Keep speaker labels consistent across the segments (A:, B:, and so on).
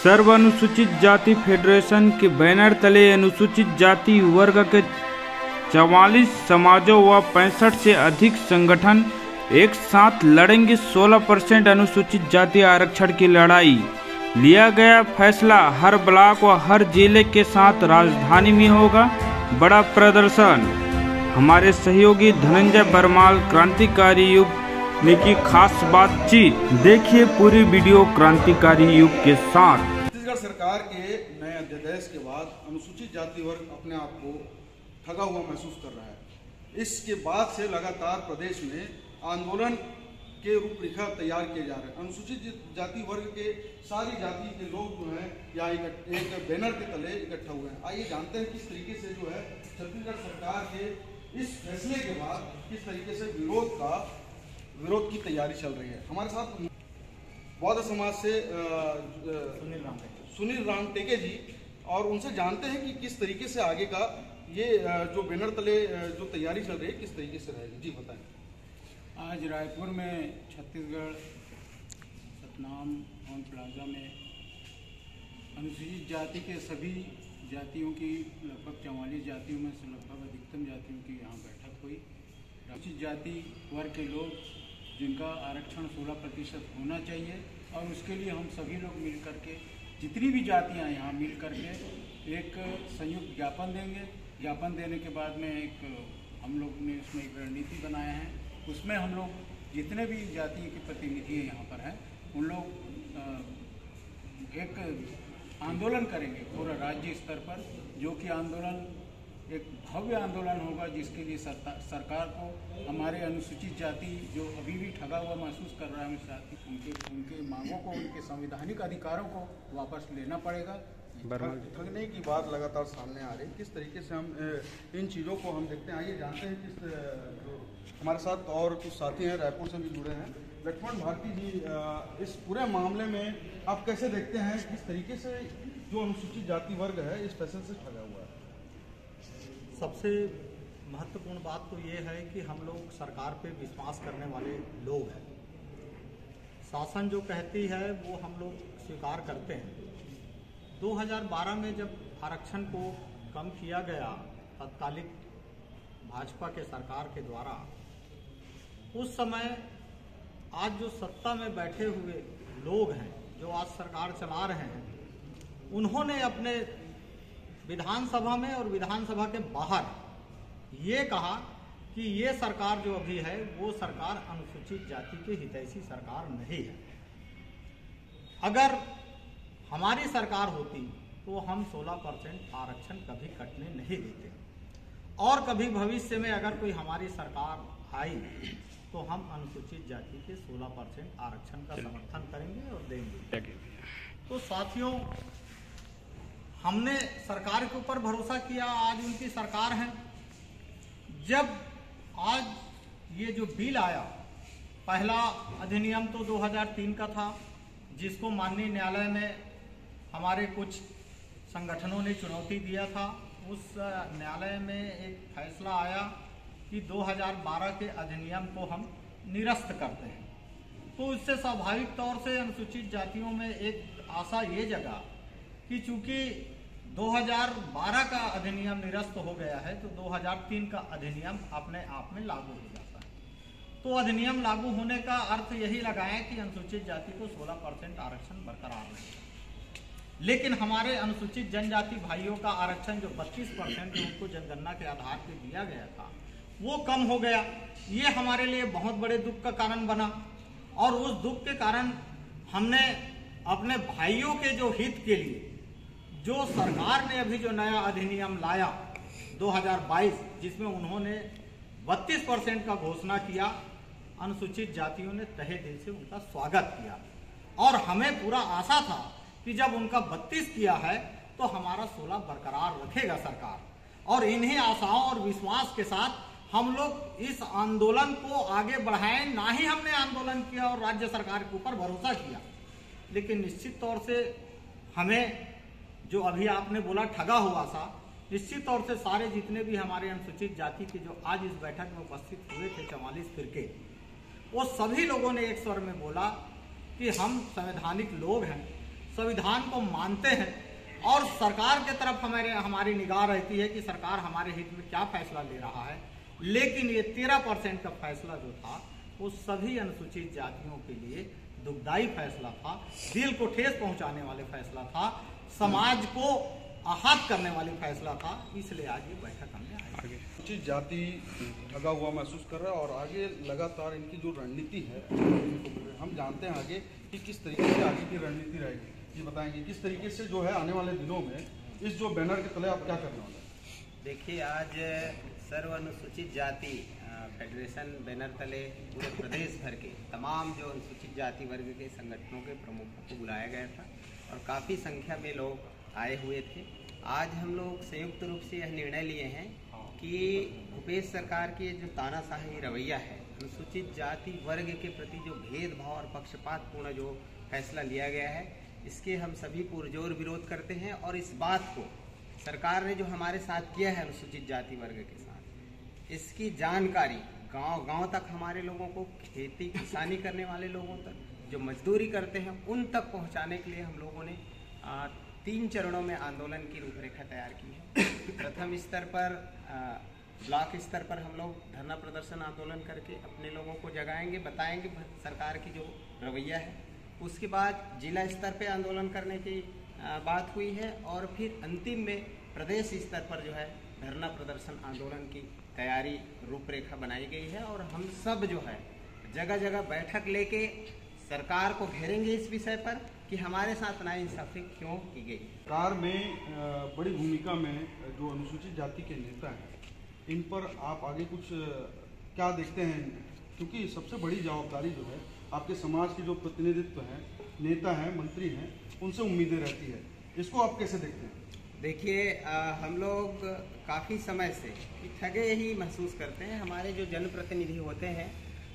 A: सर्व अनुसूचित जाति फेडरेशन के बैनर तले अनुसूचित जाति वर्ग के 44 समाजों व 65 से अधिक संगठन एक साथ लड़ेंगे 16% अनुसूचित जाति आरक्षण की लड़ाई। लिया गया फैसला, हर ब्लॉक व हर जिले के साथ राजधानी में होगा बड़ा प्रदर्शन। हमारे सहयोगी धनंजय बरमाल क्रांतिकारी युग ने की खास बातचीत। देखिए पूरी वीडियो क्रांतिकारी युग के साथ।
B: छत्तीसगढ़ सरकार के नए अध्यादेश के बाद अनुसूचित जाति वर्ग अपने आप को ठगा हुआ महसूस कर रहा है। इसके बाद से लगातार प्रदेश में आंदोलन के रूपरेखा तैयार किए जा रहे हैं। अनुसूचित जाति वर्ग के सारी जाति के लोग जो हैं यहाँ एक बैनर के तले इकट्ठा हुए हैं। आइए जानते हैं किस तरीके से जो है छत्तीसगढ़ सरकार के इस फैसले के बाद किस तरीके से विरोध की तैयारी चल रही है। हमारे साथ बौद्ध समाज से सुनील राम टेके जी, और उनसे जानते हैं कि किस तरीके से आगे का ये जो बैनर तले जो तैयारी चल रही है किस तरीके से रहेगी। जी बताएं।
C: आज रायपुर में छत्तीसगढ़ सतनाम टाउन प्लाजा में अनुसूचित जाति के सभी जातियों की लगभग 44 जातियों में से लगभग अधिकतम जातियों की यहाँ बैठक हुई। अनुसूचित जाति वर्ग के लोग जिनका आरक्षण 16% होना चाहिए, और उसके लिए हम सभी लोग मिल करके जितनी भी जातियाँ यहाँ मिल करके एक संयुक्त ज्ञापन देंगे। ज्ञापन देने के बाद में हम लोग ने उसमें एक रणनीति बनाया है। उसमें हम लोग जितने भी जाति के प्रतिनिधि यहाँ पर हैं उन लोग एक आंदोलन करेंगे पूरा राज्य स्तर पर, जो कि आंदोलन एक भव्य आंदोलन होगा, जिसके लिए सरकार को हमारे अनुसूचित जाति जो अभी भी ठगा हुआ महसूस कर रहा है उनके मांगों को, उनके संवैधानिक अधिकारों को वापस लेना पड़ेगा।
B: ठगने की बात लगातार सामने आ रही है, किस तरीके से हम इन चीज़ों को हम देखते हैं। आइए जानते हैं किस हमारे साथ और कुछ साथी हैं रायपुर से भी जुड़े हैं। लक्ष्मण भारती जी, इस पूरे मामले में आप कैसे देखते हैं, किस तरीके से जो अनुसूचित जाति वर्ग है इस फैसले से ठगा हुआ है?
D: सबसे महत्वपूर्ण बात तो ये है कि हम लोग सरकार पे विश्वास करने वाले लोग हैं। शासन जो कहती है वो हम लोग स्वीकार करते हैं। 2012 में जब आरक्षण को कम किया गया तत्कालिक भाजपा के सरकार के द्वारा, उस समय आज जो सत्ता में बैठे हुए लोग हैं जो आज सरकार चला रहे हैं, उन्होंने अपने विधानसभा में और विधानसभा के बाहर ये कहा कि ये सरकार जो अभी है वो सरकार अनुसूचित जाति की हितैषी सरकार नहीं है। अगर हमारी सरकार होती तो हम 16% आरक्षण कभी कटने नहीं देते, और कभी भविष्य में अगर कोई हमारी सरकार आई तो हम अनुसूचित जाति के 16% आरक्षण का समर्थन करेंगे और देंगे। तो साथियों, हमने सरकार के ऊपर भरोसा किया, आज उनकी सरकार है। जब आज ये जो बिल आया, पहला अधिनियम तो 2003 का था, जिसको माननीय न्यायालय में हमारे कुछ संगठनों ने चुनौती दिया था। उस न्यायालय में एक फैसला आया कि 2012 के अधिनियम को हम निरस्त करते हैं। तो इससे स्वाभाविक तौर से अनुसूचित जातियों में एक आशा ये जगा कि चूंकि 2012 का अधिनियम निरस्त हो गया है तो 2003 का अधिनियम अपने आप में लागू हो जाता है। तो अधिनियम लागू होने का अर्थ यही लगाए कि अनुसूचित जाति को 16% आरक्षण बरकरार रहेगा। लेकिन हमारे अनुसूचित जनजाति भाइयों का आरक्षण जो 32% उनको जनगणना के आधार पर दिया गया था वो कम हो गया। ये हमारे लिए बहुत बड़े दुख का कारण बना, और उस दुख के कारण हमने अपने भाइयों के जो हित के लिए जो सरकार ने अभी जो नया अधिनियम लाया 2022, जिसमें उन्होंने 32% का घोषणा किया, अनुसूचित जातियों ने तहे दिल से उनका स्वागत किया। और हमें पूरा आशा था कि जब उनका 32 किया है तो हमारा 16 बरकरार रखेगा सरकार। और इन्हीं आशाओं और विश्वास के साथ हम लोग इस आंदोलन को आगे बढ़ाए। ना ही हमने आंदोलन किया और राज्य सरकार के ऊपर भरोसा किया, लेकिन निश्चित तौर से हमें जो अभी आपने बोला ठगा हुआ सा, निश्चित तौर से सारे जितने भी हमारे अनुसूचित जाति के जो आज इस बैठक में उपस्थित हुए थे 44 फिरके, वो सभी लोगों ने एक स्वर में बोला कि हम संवैधानिक लोग हैं, संविधान को मानते हैं और सरकार के तरफ हमारी निगाह रहती है कि सरकार हमारे हित में क्या फैसला ले रहा है। लेकिन ये 13% का फैसला जो था वो सभी अनुसूचित जातियों के लिए दुखदायी फैसला था, दिल को ठेस पहुंचाने वाले फैसला था, समाज को आहत करने वाली फैसला था। इसलिए आज ये बैठक हमने आई।
B: अनुसूचित जाति ठगा हुआ महसूस कर रहा है और आगे लगातार इनकी जो रणनीति है हम जानते हैं आगे कि किस तरीके से आगे की रणनीति रहेगी। ये बताएंगे किस तरीके से जो है आने वाले दिनों में इस जो बैनर के तले आप क्या करने वाले हैं?
E: देखिए, आज सर्व अनुसूचित जाति फेडरेशन बैनर तले पूरे प्रदेश भर के तमाम जो अनुसूचित जाति वर्ग के संगठनों के प्रमुखों को बुलाया गया था और काफ़ी संख्या में लोग आए हुए थे। आज हम लोग संयुक्त रूप से यह निर्णय लिए हैं कि भूपेश सरकार की जो तानाशाही रवैया है, अनुसूचित जाति वर्ग के प्रति जो भेदभाव और पक्षपातपूर्ण जो फैसला लिया गया है, इसके हम सभी पुरजोर विरोध करते हैं। और इस बात को सरकार ने जो हमारे साथ किया है अनुसूचित जाति वर्ग के साथ, इसकी जानकारी गांव-गांव तक हमारे लोगों को, खेती किसानी करने वाले लोगों तक, जो मजदूरी करते हैं उन तक पहुंचाने के लिए हम लोगों ने 3 चरणों में आंदोलन की रूपरेखा तैयार की है। प्रथम स्तर पर ब्लॉक स्तर पर हम लोग धरना प्रदर्शन आंदोलन करके अपने लोगों को जगाएंगे, बताएंगे सरकार की जो रवैया है। उसके बाद जिला स्तर पे आंदोलन करने की बात हुई है और फिर अंतिम में प्रदेश स्तर पर जो है धरना प्रदर्शन आंदोलन की तैयारी रूपरेखा बनाई गई है। और हम सब जो है जगह जगह बैठक लेके सरकार को घेरेंगे इस विषय पर कि हमारे साथ नाइंसाफी क्यों की गई।
B: सरकार में बड़ी भूमिका में जो अनुसूचित जाति के नेता हैं, इन पर आप आगे कुछ क्या देखते हैं? क्योंकि सबसे बड़ी जवाबदारी जो है आपके समाज के जो प्रतिनिधित्व हैं, नेता हैं, मंत्री हैं, उनसे उम्मीदें रहती है। इसको आप कैसे देखते हैं?
E: देखिए, हम लोग काफ़ी समय से ठगे ही महसूस करते हैं। हमारे जो जनप्रतिनिधि होते हैं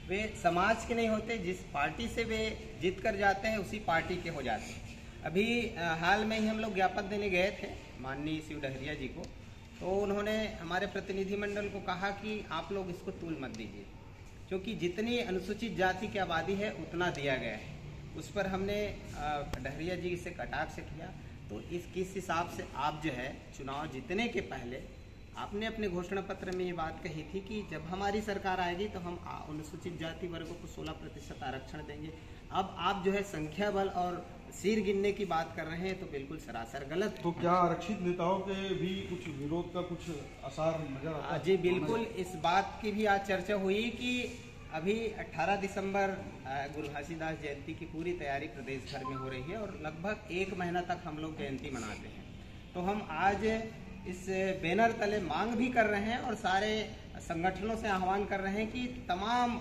E: वे समाज के नहीं होते, जिस पार्टी से वे जीत कर जाते हैं उसी पार्टी के हो जाते हैं। अभी हाल में ही हम लोग ज्ञापन देने गए थे माननीय शिव डहरिया जी को, तो उन्होंने हमारे प्रतिनिधिमंडल को कहा कि आप लोग इसको तूल मत दीजिए, क्योंकि जितनी अनुसूचित जाति की आबादी है उतना दिया गया है। उस पर हमने डहरिया जी से कटाक्ष किया। तो किस हिसाब से आप जो है चुनाव जीतने के पहले आपने अपने घोषणा पत्र में ये बात कही थी कि जब हमारी सरकार आएगी तो हम अनुसूचित जाति वर्गों को 16% आरक्षण देंगे। अब आप जो है संख्या बल और सिर गिनने की बात कर रहे हैं, तो बिल्कुल सरासर गलत।
B: तो क्या आरक्षित नेताओं के भी कुछ विरोध का कुछ आसार नजर आता है?
E: जी बिल्कुल, इस बात की भी आज चर्चा हुई कि अभी 18 दिसंबर गुरु घासीदास जयंती की पूरी तैयारी प्रदेश भर में हो रही है और लगभग 1 महीना तक हम लोग जयंती मनाते हैं। तो हम आज इस बैनर तले मांग भी कर रहे हैं और सारे संगठनों से आह्वान कर रहे हैं कि तमाम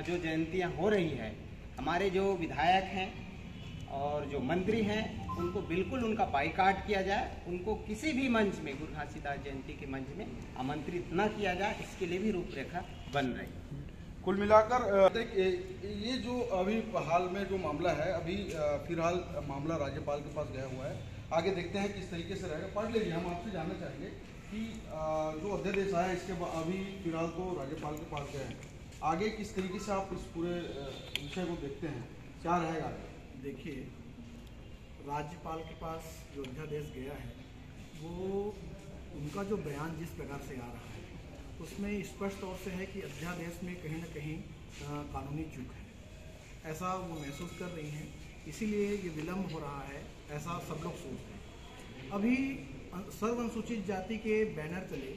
E: जो जयंतियां हो रही है, हमारे जो विधायक हैं और जो मंत्री हैं उनको बिल्कुल उनका बाइकाट किया जाए, उनको किसी भी मंच में गुरु घासीदास जयंती के मंच में आमंत्रित न किया जाए, इसके लिए भी रूपरेखा बन रही है।
B: कुल मिलाकर ये जो अभी हाल में जो मामला है, अभी फिलहाल मामला राज्यपाल के पास गया हुआ है। आगे देखते हैं किस तरीके से रहेगा। पढ़ लीजिए, हम आपसे जानना चाहेंगे कि जो अध्यादेश आया इसके अभी फिलहाल तो राज्यपाल के पास गए हैं, आगे किस तरीके से आप इस पूरे विषय को देखते हैं, क्या रहेगा?
D: देखिए, राज्यपाल के पास जो अध्यादेश गया है वो उनका जो बयान जिस प्रकार से आ रहा है उसमें स्पष्ट तौर से है कि अध्यादेश में कहीं न कहीं कानूनी चूक है, ऐसा वो महसूस कर रही हैं। इसीलिए ये विलम्ब हो रहा है, ऐसा सब लोग सोच रहे हैं। अभी सर्व अनुसूचित जाति के बैनर तले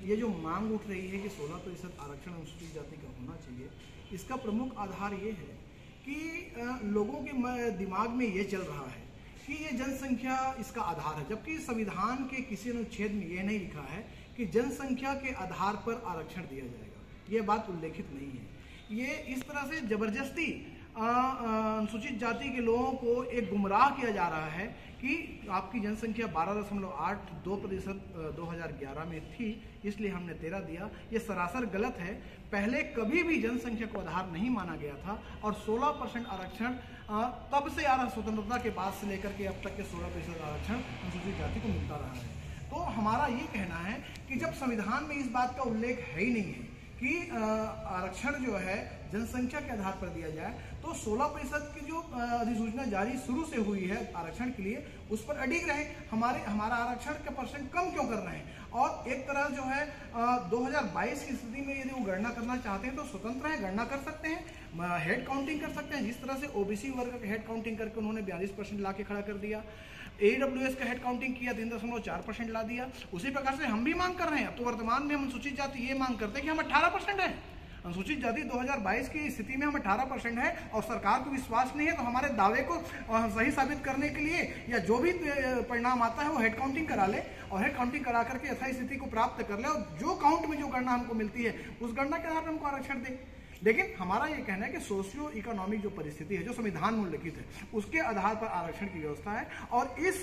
D: ये जो मांग उठ रही है कि 16% आरक्षण अनुसूचित जाति का होना चाहिए, इसका प्रमुख आधार ये है कि लोगों के दिमाग में ये चल रहा है कि ये जनसंख्या इसका आधार है, जबकि संविधान के किसी अनुच्छेद में ये नहीं लिखा है कि जनसंख्या के आधार पर आरक्षण दिया जाएगा। ये बात उल्लेखित नहीं है। ये इस तरह से जबरदस्ती अनुसूचित जाति के लोगों को एक गुमराह किया जा रहा है कि आपकी जनसंख्या 12.82% 2011 में थी, इसलिए हमने 13 दिया। ये सरासर गलत है। पहले कभी भी जनसंख्या को आधार नहीं माना गया था और 16% आरक्षण तब से आ रहा, स्वतंत्रता के बाद से लेकर के अब तक के 16% आरक्षण अनुसूचित जाति को मिलता रहा है। तो हमारा ये कहना है कि जब संविधान में इस बात का उल्लेख है ही नहीं है कि आरक्षण जो है जनसंख्या के आधार पर दिया जाए,
F: तो 16% की जो अधिसूचना जारी शुरू से हुई है आरक्षण के लिए, उस पर अडिग रहे। हमारा आरक्षण का परसेंट कम क्यों कर रहे हैं? और एक तरह जो है 2022 की स्थिति में यदि वो गणना करना चाहते हैं तो स्वतंत्र है, गणना कर सकते हैं, हेड काउंटिंग कर सकते हैं। जिस तरह से ओबीसी वर्ग का हेड काउंटिंग करके उन्होंने 42% ला के खड़ा कर दिया, AWS का हेड काउंटिंग किया 3.4% ला दिया, उसी प्रकार से हम भी मांग कर रहे हैं। अब तो वर्तमान में हम अनुसूचित जाति ये मांग करते हैं कि हम 18% है। अनुसूचित जाति 2022 की स्थिति में हम 18% है और सरकार को विश्वास नहीं है, तो हमारे दावे को सही साबित करने के लिए या जो भी परिणाम आता है वो हेड काउंटिंग करा ले और हेड काउंटिंग करा करके यथास्थिति स्थिति को प्राप्त कर ले और जो काउंट में जो गणना हमको मिलती है उस गणना के आधार पर हमको आरक्षण दे। लेकिन हमारा ये कहना है कि सोशियो इकोनॉमिक जो परिस्थिति है, जो संविधान में उल्लिखित है, उसके आधार पर आरक्षण की व्यवस्था है और इस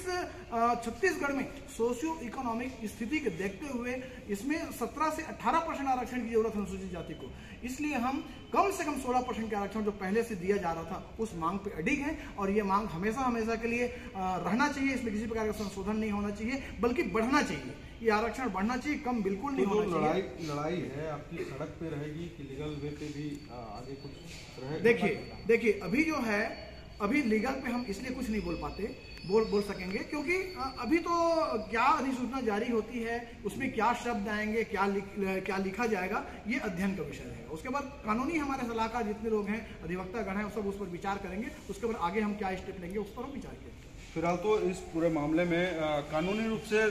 F: छत्तीसगढ़ में सोशियो इकोनॉमिक स्थिति के देखते हुए इसमें 17 से 18% आरक्षण की जरूरत है अनुसूचित जाति को। इसलिए हम कम से कम 16% के आरक्षण जो पहले से दिया जा रहा था उस मांग पे अडिग है और ये मांग हमेशा के लिए रहना चाहिए। इसमें किसी प्रकार का संशोधन नहीं होना चाहिए, बल्कि बढ़ना चाहिए। ये आरक्षण बढ़ना चाहिए, कम बिल्कुल नहीं होना चाहिए।
B: लड़ाई है आपकी सड़क पे रहेगी कि लीगल वे पे भी आगे कुछ रहेगा?
F: देखिए अभी जो है, अभी लीगल पे हम इसलिए कुछ नहीं बोल पाते, बोल सकेंगे क्योंकि अभी तो क्या अधिसूचना जारी होती है, उसमें क्या शब्द आएंगे, क्या लिखा जाएगा, ये अध्ययन का विषय रहेगा। उसके बाद कानूनी हमारे सलाहकार जितने लोग हैं, अधिवक्ता गण हैं, सब उस पर विचार करेंगे। उसके बाद आगे हम क्या स्टेप लेंगे उस पर हम विचार करेंगे।
B: फिलहाल तो इस पूरे मामले में कानूनी रूप से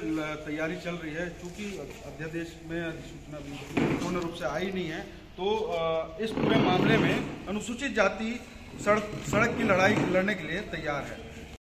B: तैयारी चल रही है, चूंकि अध्यादेश में अधिसूचना पूर्ण रूप से आई नहीं है, तो इस पूरे मामले में अनुसूचित जाति सड़क की लड़ाई लड़ने के लिए तैयार है।